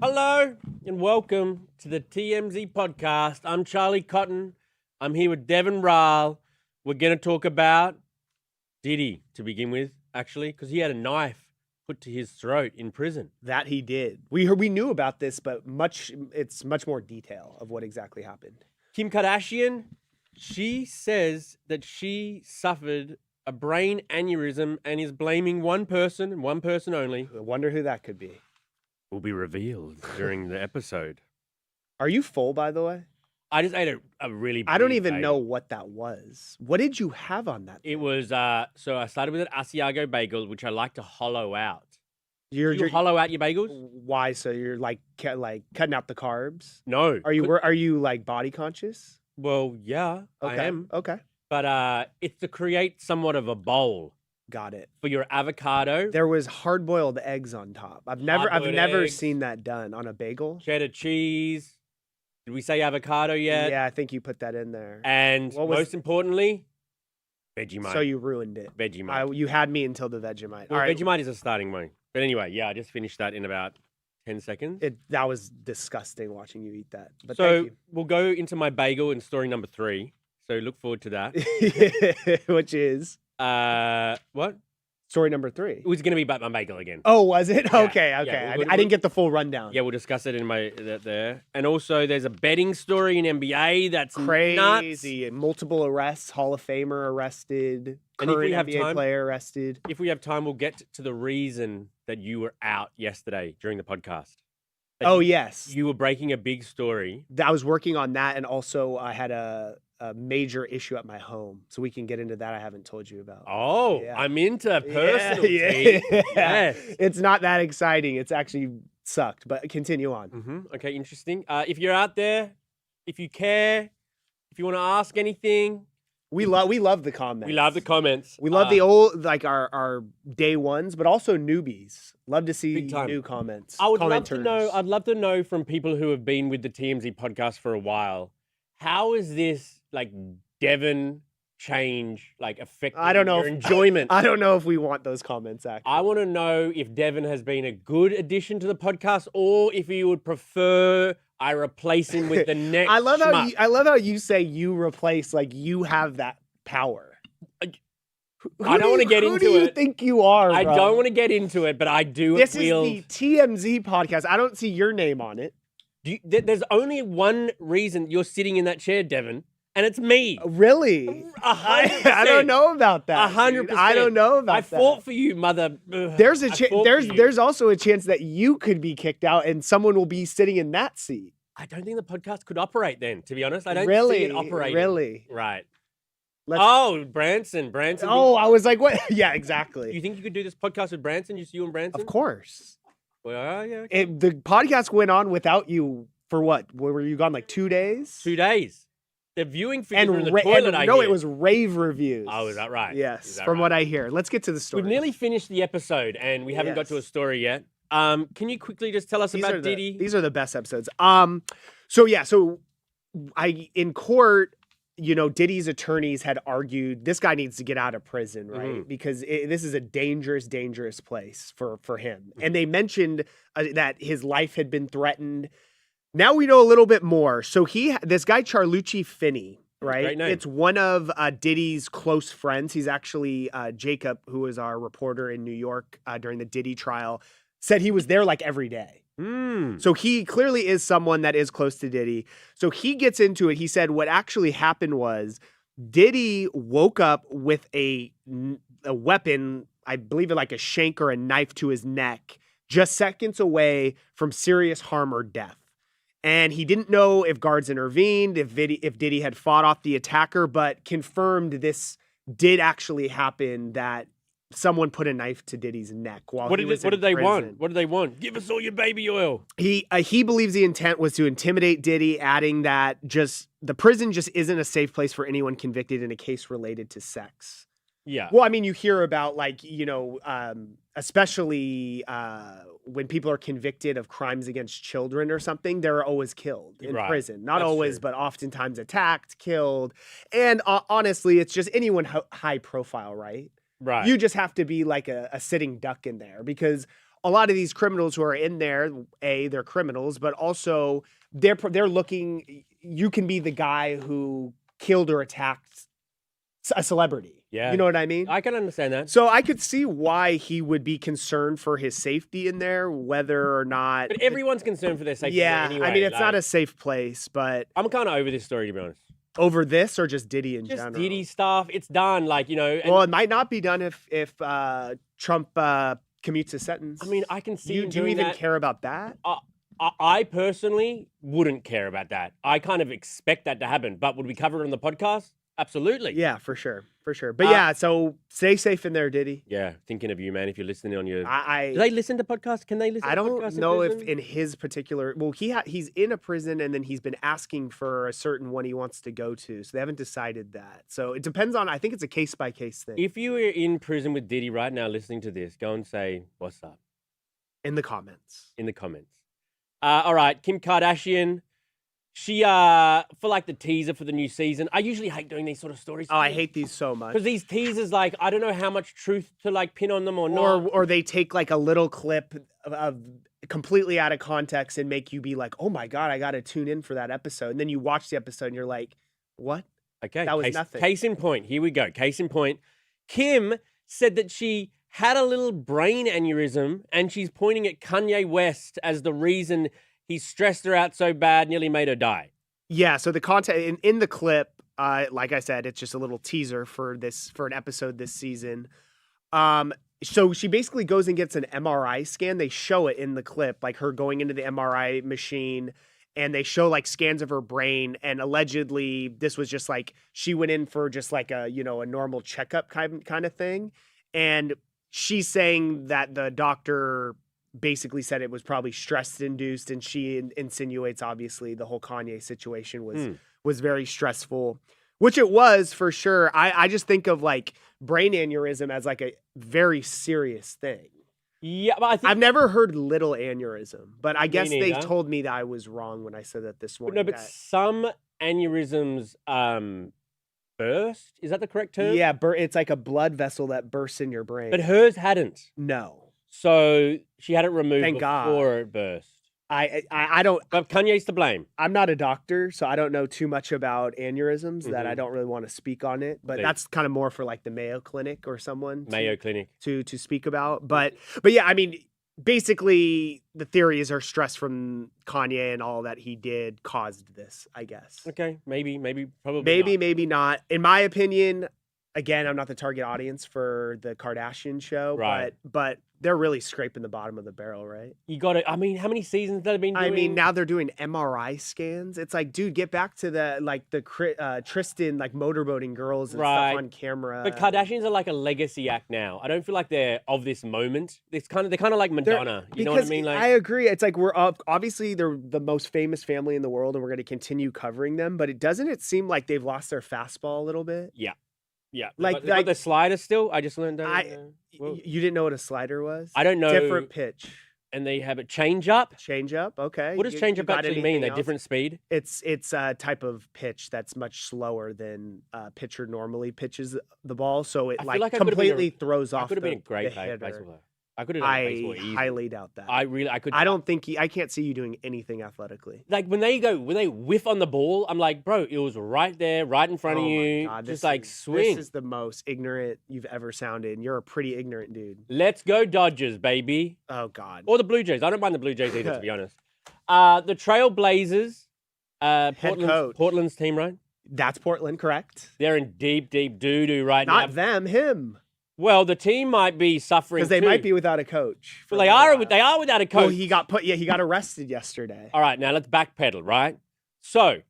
Hello and welcome to the TMZ podcast. I'm Charlie Cotton. I'm here with Devin Ryle. We're going to talk about Diddy to begin with, actually, because he had a knife put to his throat in prison. That he did. We knew about this, but it's much more detail of what exactly happened. Kim Kardashian, she says that she suffered a brain aneurysm and is blaming one person and one person only. I wonder who that could be. Will be revealed during the episode. Are you full, by the way? I just ate a really big I don't even bagel. know what that was. What did you have on that? It was, so I started with an Asiago bagel, which I like to hollow out. You're Hollow out your bagels? Why? So you're like cutting out the carbs? No. Are you like body conscious? Well, yeah, Okay. I am. Okay. But it's to create somewhat of a bowl Got it. for your avocado, There was hard-boiled eggs on top. I've never Hard-boiled eggs. seen that done on a bagel. cheddar cheese. Did we say avocado yet? Yeah, I think you put that in there. And What was- most importantly, Vegemite. So you ruined it. Vegemite. You had me until the Vegemite. Well, All right. Vegemite is a starting one. But anyway, yeah, I just finished that in about 10 seconds. That was disgusting watching you eat that. But So thank we'll go into my bagel in story number 3. So look forward to that. you. Which is What? story number 3. It was going to be about my bagel again. Oh, was it? Yeah, Okay. yeah, I didn't get the full rundown. Yeah, we'll discuss it in my there. And also, there's a betting story in NBA that's Crazy. nuts. Multiple arrests. Hall of Famer arrested. And if we Current have NBA time- player arrested. If we have time, we'll get to the reason that you were out yesterday during the podcast. That Oh, you, yes. you were breaking a big story. I was working on that, and also I had a major issue at my home. So we can get into that I haven't told you about. Oh, Yeah. I'm into personal yeah. tea. Yes. It's not that exciting. It's actually sucked, but continue on. Okay, interesting. If you're out there, if you care, if you want to ask anything, We love the comments. we love the comments. We love the old, like our day ones, but also newbies. Love to see Big time. new comments. I would love to know. commenters. I'd love to know from people who have been with the TMZ podcast for a while. How is this like Devon change like affecting I don't know your if- enjoyment? I don't know if we want those comments. Actually, I want to know if Devon has been a good addition to the podcast, or if you would prefer I replace him with the next. I love schmuck. how you say you replace, like you have that power. I don't wanna get who into do you it. think you are? I bro? don't want to get into it, but I do. This wield... is the TMZ podcast. I don't see your name on it. There's only one reason you're sitting in that chair, Devon, and it's me. Really? 100%. I don't know about that. 100%. dude. I don't know about I that. fought for you, mother. There's I fought for there's you. there's also a chance that you could be kicked out and someone will be sitting in that seat. I don't think the podcast could operate then, to be honest. I don't Really? see it operating. Really? Right. Let's- Oh, Branson. Oh, I was like, what? Yeah, exactly. You think you could do this podcast with Branson, just you and Branson? Of course. Well, yeah. Okay. The podcast went on without you for what? Were you gone like 2 days? 2 days. The viewing figures were in the ra- toilet, I no, hear. it was rave reviews. Oh, is that right? Is Yes, that from right? what I hear. Let's get to the story. We've nearly finished the episode, and we haven't got to a Yes. story yet. Can you quickly just tell us about Diddy? These are the best episodes. So in court, Diddy's attorneys had argued this guy needs to get out of prison, right? Mhm. Because this is a dangerous, dangerous place for him. And they mentioned that his life had been threatened. Now we know a little bit more. So this guy Charlucci Finney, right? Great name. It's one of Diddy's close friends. He's actually Jacob, who was our reporter in New York during the Diddy trial, said he was there like every day. So he clearly is someone that is close to Diddy. So he gets into it. He said what actually happened was Diddy woke up with a weapon, I believe it like a shank or a knife to his neck, just seconds away from serious harm or death. And he didn't know if guards intervened, if Diddy had fought off the attacker, but confirmed this did actually happen, that someone put a knife to Diddy's neck while What he did was what in did they prison. want? What did they want? Give us all your baby oil. He believes the intent was to intimidate Diddy, adding that just the prison just isn't a safe place for anyone convicted in a case related to sex. Yeah. Well, I mean, you hear about especially when people are convicted of crimes against children or something, they're always killed in Right. prison. Not That's always, true. but oftentimes attacked, killed. And honestly, it's just anyone high profile, right? Right. You just have to be like a sitting duck in there because a lot of these criminals who are in there, they're criminals, but also they're looking. You can be the guy who killed or attacked a celebrity. Yeah. You know what I mean? I can understand that. So I could see why he would be concerned for his safety in there, whether or not. But everyone's concerned for their safety. Yeah, anyway. I mean, it's not a safe place, but I'm kind of over this story, to be honest. over this or just Diddy in Just general. Diddy stuff. It's done. Like, you know. Well, it might not be done if Trump commutes a sentence. I mean, I can see. Do you even care about that? I personally wouldn't care about that. I kind of expect that to happen. But would we cover it on the podcast? Absolutely. Yeah, for sure. But yeah, so stay safe in there, Diddy. Yeah, thinking of you, man. If you're listening on your, do I they listen to podcasts? Can they listen? I to don't podcasts know if prison? in his particular. Well, he's in a prison, and then he's been asking for a certain one he wants to go to. So they haven't decided that. So it depends on. I think it's a case by case thing. If you were in prison with Diddy right now, listening to this, go and say what's up In the comments. in the comments. All right, Kim Kardashian. She for like the teaser for the new season. I usually hate doing these sort of stories. Oh, I hate these so much. because these teasers, like, I don't know how much truth to like pin on them or not. Or they take like a little clip of completely out of context and make you be like, oh my God, I got to tune in for that episode. And then you watch the episode and you're like, what? Okay, That was nothing. Case in point. Here we go. Case in point. Kim said that she had a little brain aneurysm and she's pointing at Kanye West as the reason he stressed her out so bad, nearly made her die. Yeah. So the content in the clip, like I said, it's just a little teaser for an episode this season. So she basically goes and gets an MRI scan. They show it in the clip, like her going into the MRI machine, and they show like scans of her brain. And allegedly, this was just like she went in for just like a normal checkup kind of thing. And she's saying that the doctor basically said it was probably stress induced, and she insinuates obviously the whole Kanye situation was very stressful, which it was for sure. I just think of like brain aneurysm as like a very serious thing. Yeah, but I think I've never heard little aneurysm, but I guess they neither. told me that I was wrong when I said that this morning. no, but some aneurysms burst. Is that the correct term? Yeah, it's like a blood vessel that bursts in your brain. But hers hadn't. No. So she had it removed Thank God. before it burst. I don't. But Kanye's to blame. I'm not a doctor, so I don't know too much about aneurysms. That I don't really want to speak on it. But that's kind of more for like the Mayo Clinic or someone. Mayo Clinic. to speak about. But yeah, I mean, basically the theory is her stress from Kanye and all that he did caused this, I guess. Okay, maybe, probably Maybe not. In my opinion, again, I'm not the target audience for the Kardashian show, Right. but they're really scraping the bottom of the barrel, right? You got to. I mean, how many seasons have they been doing? I mean, now they're doing MRI scans. It's like, dude, get back to the Tristan like motorboating girls and Right. stuff on camera. But Kardashians are like a legacy act now. I don't feel like they're of this moment. They're kind of like Madonna. You know what I mean? Like, I agree. It's like obviously they're the most famous family in the world, and we're going to continue covering them. But it seem like they've lost their fastball a little bit? yeah. Like- They got the slider still. I just learned that. You didn't know what a slider was? I don't know. Different pitch. And they have a change up. Change up. Okay. What does You change up got actually anything mean? They're else? different speed. It's a type of pitch that's much slower than pitcher normally pitches the ball, so it I feel like like I could've been completely throws I off. could have been a the great hitter. baseball player. I could have done baseball I easy. highly doubt that. I could. I don't think I can't see you doing anything athletically. Like when they whiff on the ball, I'm like, bro, it was right there, right in front of Oh my you. God, Just this like is- swing. This is the most ignorant you've ever sounded. And you're a pretty ignorant dude. Let's go Dodgers, baby. Oh God. Or the Blue Jays. I don't mind the Blue Jays either, to be honest. The Trail Blazers, Portland's team, right? That's Portland, correct? They're in deep doo-doo right now. Not them, him, Well, the team might be suffering because they too. might be without a coach. for Well, a while. they are without a coach. Well, he got arrested yesterday. All right, now let's backpedal, right? So,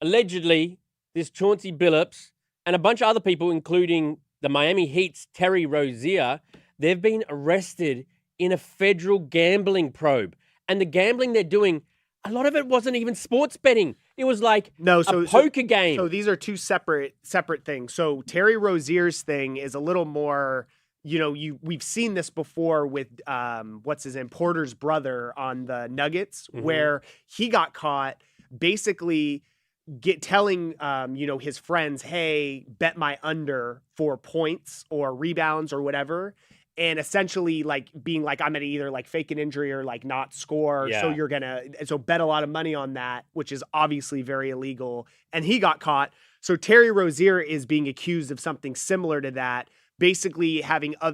allegedly, this Chauncey Billups and a bunch of other people, including the Miami Heat's Terry Rozier, they've been arrested in a federal gambling probe. And the gambling they're doing, a lot of it wasn't even sports betting. It was like a poker game. So these are two separate things. So Terry Rozier's thing is a little more, we've seen this before with what's his name, Porter's brother on the Nuggets, where he got caught basically telling his friends, hey, bet my under for points or rebounds or whatever. and essentially like being like, I'm gonna either like fake an injury or like not score. So Yeah. you're gonna bet a lot of money on that, which is obviously very illegal. And he got caught. So Terry Rozier is being accused of something similar to that, basically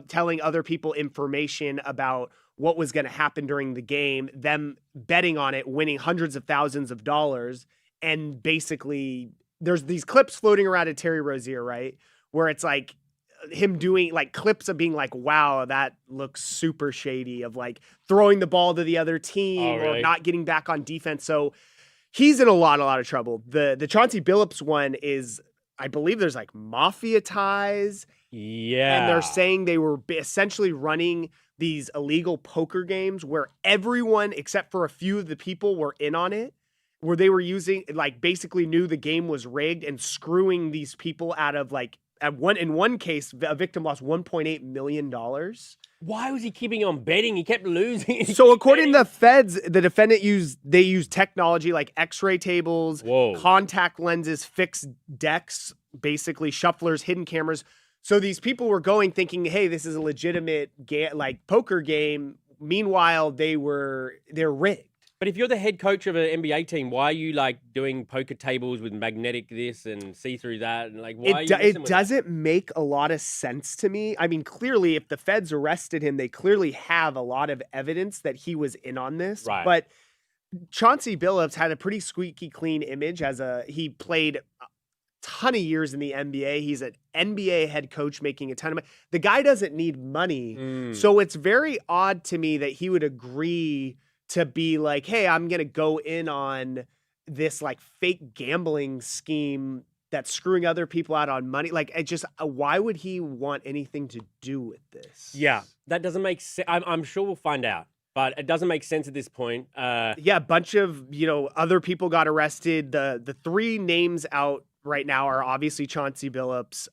telling other people information about what was going to happen during the game, them betting on it, winning hundreds of thousands of dollars. And basically there's these clips floating around of Terry Rozier, right? Where it's like him doing like clips of being like, wow, that looks super shady, of like throwing the ball to the other team or not getting back on defense. So he's in a lot of trouble. The Chauncey Billups one is, I believe there's like mafia ties. Yeah. And they're saying they were essentially running these illegal poker games where everyone except for a few of the people were in on it, where they were using, like, basically knew the game was rigged and screwing these people out of like, in one case, a victim lost $1.8 million. Why was he keeping on betting? He kept losing. So according to the feds, the defendant used technology like X-ray tables, contact lenses, fixed decks, basically shufflers, hidden cameras. So these people were going thinking, hey, this is a legitimate like poker game. Meanwhile, they're rigged. But if you're the head coach of an NBA team, why are you like doing poker tables with magnetic this and see-through that? And like, why it doesn't make a lot of sense to me. I mean, clearly, if the feds arrested him, they clearly have a lot of evidence that he was in on this. Right. But Chauncey Billups had a pretty squeaky clean image he played ton of years in the NBA. He's an NBA head coach making a ton of money. The guy doesn't need money. So it's very odd to me that he would agree to be like, hey, I'm going to go in on this like fake gambling scheme that's screwing other people out on money. Like, why would he want anything to do with this? Yeah, that doesn't make sense. I'm sure we'll find out. But it doesn't make sense at this point. Yeah, a bunch of, other people got arrested. The three names out right now are obviously Chauncey Billups.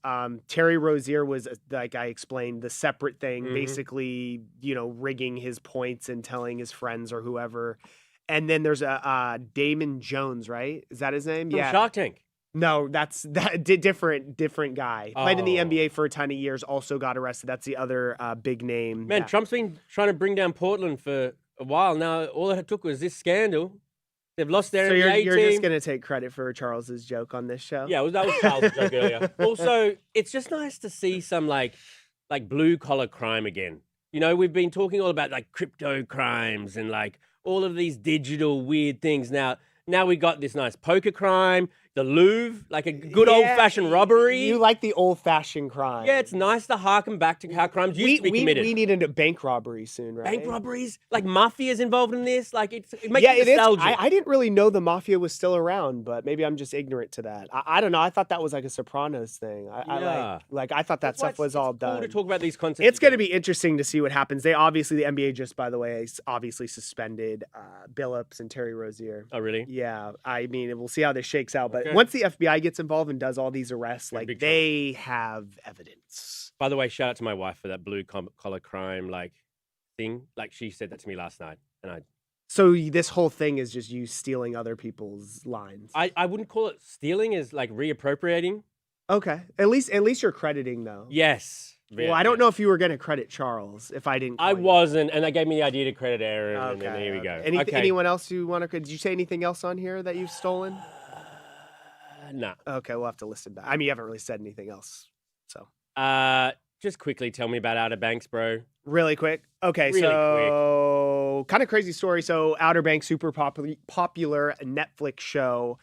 Terry Rozier was, like I explained, the separate thing, basically, rigging his points and telling his friends or whoever. And then there's a Damon Jones, right? Is that his name? From Shark Tank. No, that's different guy. Played in the NBA for a ton of years, also got arrested. That's the other big name. Man, Trump's been trying to bring down Portland for a while now. All it took was this scandal. They've lost their NBA team. So you're just going to take credit for Charles's joke on this show? Yeah, that was Charles' joke earlier. Also, it's just nice to see some like blue-collar crime again. We've been talking all about like crypto crimes and like all of these digital weird things. Now we got this nice poker crime. The Louvre, like a good old-fashioned robbery. You like the old-fashioned crime. Yeah, it's nice to harken back to how crimes used to be committed. We need a bank robbery soon, right? Bank robberies? Like mafia's involved in this? Like it makes it nostalgic. I didn't really know the mafia was still around, but maybe I'm just ignorant to that. I don't know. I thought that was like a Sopranos thing. I thought that stuff was all done. Cool to talk about these concepts. It's going to be interesting to see what happens. The NBA just, by the way, obviously suspended Billups and Terry Rozier. Oh, really? Yeah. I mean, we'll see how this shakes out. But once the FBI gets involved and does all these arrests, like they have evidence. By the way, shout out to my wife for that blue collar crime thing. Like she said that to me last night, and So this whole thing is just you stealing other people's lines. I wouldn't call it stealing, as like reappropriating. Okay, at least you're crediting though. Yes. Well, I don't know if you were going to credit Charles. If I didn't, I wasn't, and they gave me the idea to credit Aaron. Okay, and then here we go. Anyone else you want to credit? Did you say anything else on here that you've stolen? No. Okay, we'll have to listen back. I mean, you haven't really said anything else, so. Just quickly tell me about Outer Banks, bro. Really quick. Okay, so kind of crazy story. So Outer Banks, super popular Netflix show.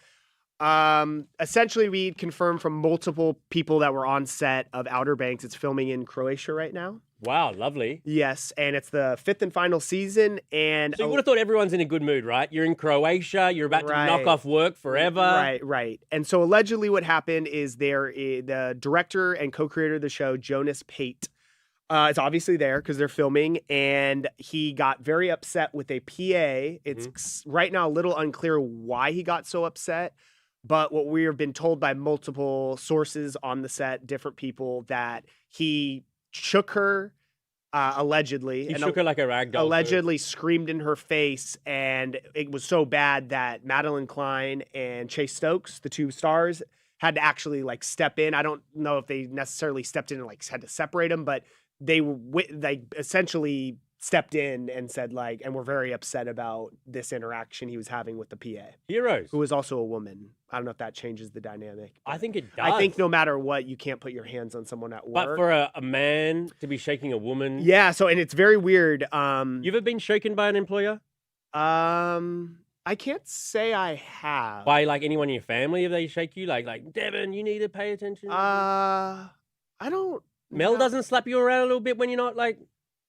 Essentially, we confirmed from multiple people that were on set of Outer Banks. It's filming in Croatia right now. Wow, lovely. Yes, and it's the 5th and final season. And so you would have thought everyone's in a good mood, right? You're in Croatia. You're about to knock off work forever. Right. And so allegedly what happened is the director and co-creator of the show, Jonas Pate, is obviously there because they're filming, and he got very upset with a PA. It's right now a little unclear why he got so upset. But what we have been told by multiple sources on the set, different people, that he shook her, allegedly. He shook her like a rag doll. Allegedly screamed in her face, and it was so bad that Madeline Klein and Chase Stokes, the two stars, had to actually step in. I don't know if they necessarily stepped in and had to separate them, but they like essentially stepped in and said like, and were very upset about this interaction he was having with the PA, Heroes. who was also a woman. I don't know if that changes the dynamic. I think it does. I think no matter what, you can't put your hands on someone at work. But for a man to be shaking a woman. Yeah. So, and it's very weird. You ever been shaken by an employer? I can't say I have. By like anyone in your family, if they shake you, like Devin, you need to pay attention. I don't. Mel know. doesn't slap you around a little bit when you're not like.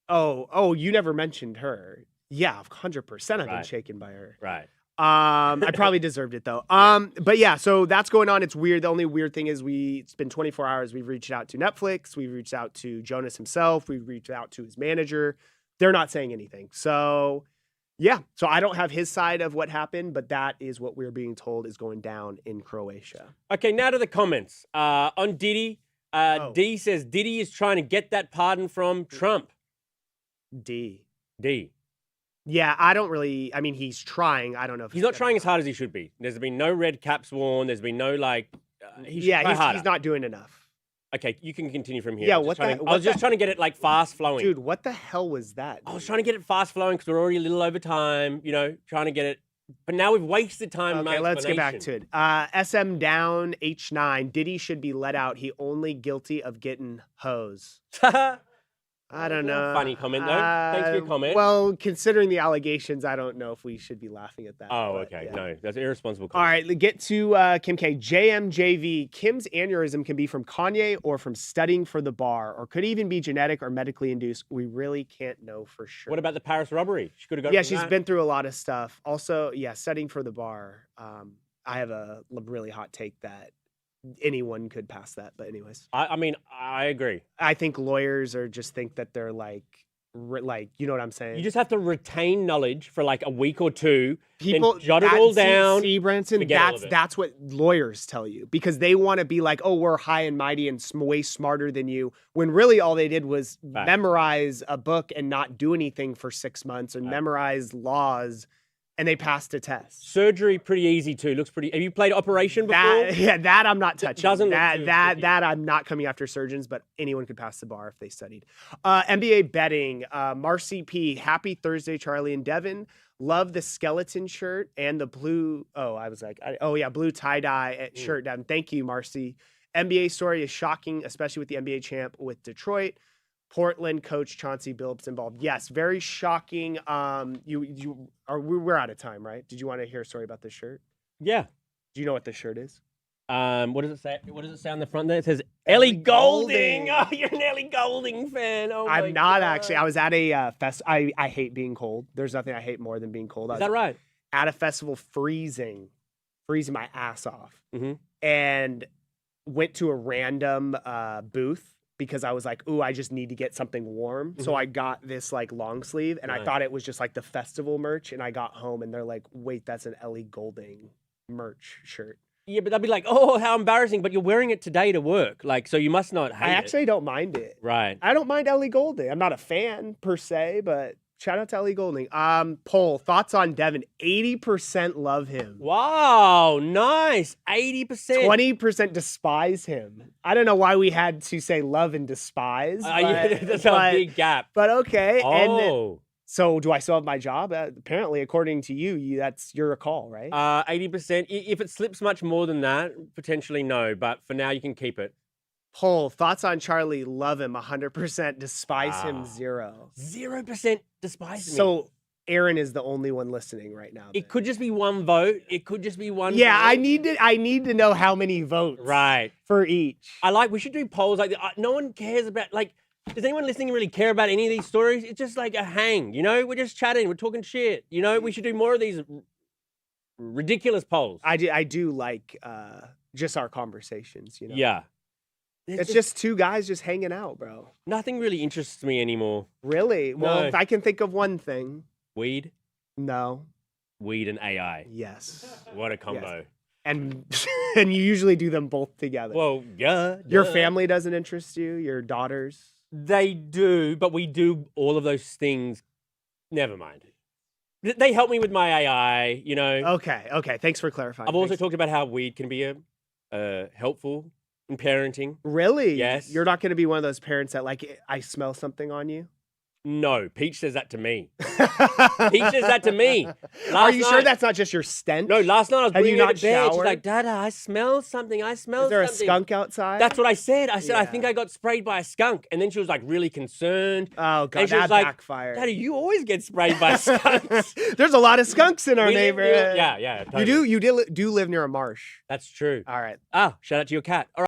Oh, you never mentioned her. Yeah, 100%. I've been shaken by her. Right. I probably deserved it though. But yeah, so that's going on. It's weird. The only weird thing is it's been 24 hours. We've reached out to Netflix. We've reached out to Jonas himself. We've reached out to his manager. They're not saying anything. So yeah, so I don't have his side of what happened, but that is what we're being told is going down in Croatia. Okay, now to the comments. On Diddy, D says Diddy is trying to get that pardon from Trump. D. Yeah, I mean, he's trying. I don't know if he's not trying as hard as he should be. There's been no red caps worn. There's been no like. He's not doing enough. Okay, you can continue from here. Yeah, I was just trying to get it like fast flowing. Dude, what the hell was that? I was trying to get it fast flowing because we're already a little over time. You know, trying to get it. But now we've wasted time. Okay, let's get back to it. SM down H9. Diddy should be let out. He only guilty of getting hose. I don't know. Funny comment though. Thanks for your comment. Well, considering the allegations, I don't know if we should be laughing at that. Oh, okay. Yeah. No, that's irresponsible comment. All right, get to Kim K. JMJV. Kim's aneurysm can be from Kanye or from studying for the bar, or could even be genetic or medically induced. We really can't know for sure. What about the Paris robbery? She could have got. Yeah, she's been through a lot of stuff. Also, yeah, studying for the bar. I have a really hot take that anyone could pass that, but anyways, I mean, I agree. I think lawyers just think that they're like you know what I'm saying. You just have to retain knowledge for like a week or two. People then jot it all down. See, Branson, that's what lawyers tell you because they want to be like, oh, we're high and mighty and way smarter than you. When really all they did was memorize a book and not do anything for 6 months and memorize laws. And they passed a test. Surgery, pretty easy too. Looks pretty. Have you played Operation before? That I'm not touching. Doesn't that I'm not coming after surgeons, but anyone could pass the bar if they studied. NBA betting. Marcy P. Happy Thursday, Charlie and Devin. Love the skeleton shirt and the blue. Oh, I was like, blue tie dye shirt. Devin, thank you, Marcy. NBA story is shocking, especially with the NBA champ with Detroit. Portland coach Chauncey Billups involved. Yes, very shocking. We're out of time, right? Did you want to hear a story about this shirt? Yeah. Do you know what this shirt is? What does it say? What does it say on the front there? It says Ellie Goulding. Oh, you're an Ellie Goulding fan. Oh, I'm not actually. I was at a fest. I hate being cold. There's nothing I hate more than being cold. Is that right? At a festival, freezing my ass off, and went to a random booth. Because I was like, ooh, I just need to get something warm. So I got this like long sleeve and I thought it was just like the festival merch. And I got home and they're like, wait, that's an Ellie Goulding merch shirt. Yeah, but they'll be like, oh, how embarrassing. But you're wearing it today to work. Like, so you must not hate it. I actually don't mind it. Right. I don't mind Ellie Goulding. I'm not a fan per se, but shout out to Ellie Goulding. Poll, thoughts on Devin. 80% love him. Wow, nice. 80%. 20% despise him. I don't know why we had to say love and despise. That's a big gap. But okay. Oh. And so do I still have my job? Apparently, according to you, that's your call, right? 80%. If it slips much more than that, potentially no. But for now, you can keep it. Poll, thoughts on Charlie, love him, 100%, despise him, 0. 0% despise him. So Aaron is the only one listening right now. It could just be one vote. It could just be one vote. I need to know how many votes for each. We should do polls like that. No one cares about, like, does anyone listening really care about any of these stories? It's just like a hang, you know? We're just chatting, we're talking shit, you know? We should do more of these ridiculous polls. I do like just our conversations, you know? Yeah. It's just two guys just hanging out, bro. Nothing really interests me anymore. Really? Well, if I can think of one thing. Weed? No. Weed and AI. Yes. What a combo. Yes. And you usually do them both together. Well, yeah. Your family doesn't interest you? Your daughters? They do, but we do all of those things. Never mind. They help me with my AI, you know. Okay. Thanks for clarifying. I've also talked about how weed can be a helpful in parenting. Really? Yes. You're not going to be one of those parents that like, I smell something on you? No, Peach says that to me. Peach says that to me. Are you sure that's not just your stench? No, last night I was Have you bringing her not to bed. She's showered? like, Dada, I smell something. I smell Is there a something. skunk outside? That's what I said. I said, I Yeah. think I got sprayed by a skunk. And then she was like really concerned. Oh, God, And she was that like, backfired. Daddy, you always get sprayed by skunks. There's a lot of skunks in our We neighborhood. Yeah, totally. You do live near a marsh. That's true. All right. Ah, shout out to your cat. All right.